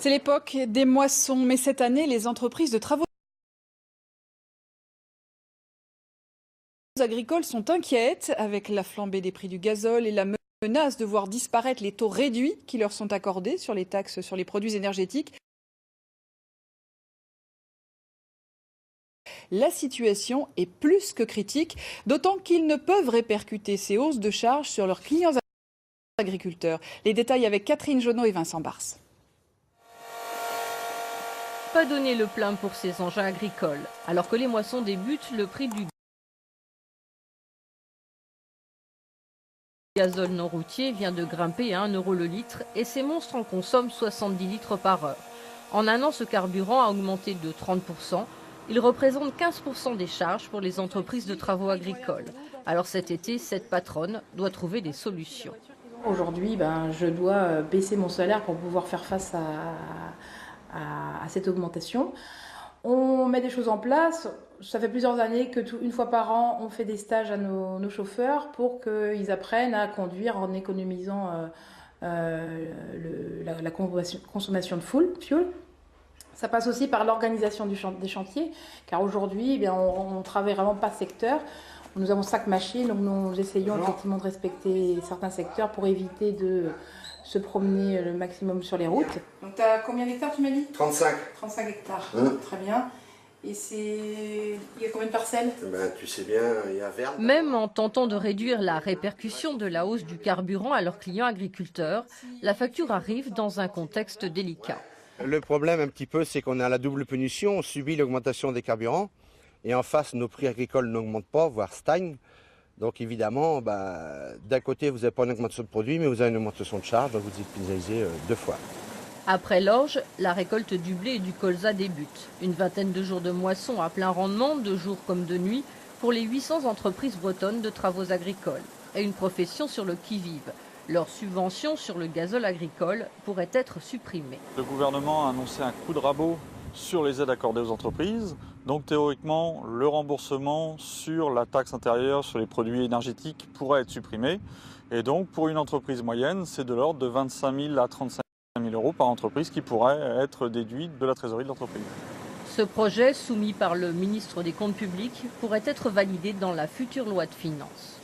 C'est l'époque des moissons, mais cette année, les entreprises de travaux agricoles sont inquiètes avec la flambée des prix du gazole et la menace de voir disparaître les taux réduits qui leur sont accordés sur les taxes sur les produits énergétiques. La situation est plus que critique, d'autant qu'ils ne peuvent répercuter ces hausses de charges sur leurs clients agriculteurs. Les détails avec Catherine Jonot et Vincent Bars. Pas donner le plein pour ces engins agricoles. Alors que les moissons débutent, le prix du gazole non routier vient de grimper à 1 € le litre et ces monstres en consomment 70 litres par heure. En un an, ce carburant a augmenté de 30%. Il représente 15% des charges pour les entreprises de travaux agricoles. Alors cet été, cette patronne doit trouver des solutions. Aujourd'hui, je dois baisser mon salaire pour pouvoir faire face à cette augmentation. On met des choses en place. Ça fait plusieurs années que une fois par an, on fait des stages à nos chauffeurs pour qu'ils apprennent à conduire en économisant la consommation de fuel. Ça passe aussi par l'organisation des chantiers, car aujourd'hui, on travaille vraiment par secteur. Nous avons 5 machines, donc nous essayons effectivement de respecter certains secteurs pour éviter de se promener le maximum sur les routes. Donc tu as combien d'hectares, tu m'as dit ? 35. 35 hectares, très bien. Et il y a combien de parcelles ? Tu sais bien, il y a Verne. Même en tentant de réduire la répercussion de la hausse du carburant à leurs clients agriculteurs, la facture arrive dans un contexte délicat. Le problème un petit peu, c'est qu'on a la double punition, on subit l'augmentation des carburants et en face, nos prix agricoles n'augmentent pas, voire stagnent. Donc évidemment, d'un côté, vous n'avez pas une augmentation de produits, mais vous avez une augmentation de charges, donc vous êtes pénalisé 2 fois. Après l'orge, la récolte du blé et du colza débute. Une vingtaine de jours de moisson à plein rendement, de jour comme de nuit, pour les 800 entreprises bretonnes de travaux agricoles. Et une profession sur le qui-vive. Leur subvention sur le gazole agricole pourrait être supprimée. Le gouvernement a annoncé un coup de rabot sur les aides accordées aux entreprises. Donc théoriquement, le remboursement sur la taxe intérieure sur les produits énergétiques pourrait être supprimé. Et donc pour une entreprise moyenne, c'est de l'ordre de 25 000 à 35 000 € par entreprise qui pourrait être déduit de la trésorerie de l'entreprise. Ce projet, soumis par le ministre des Comptes publics, pourrait être validé dans la future loi de finances.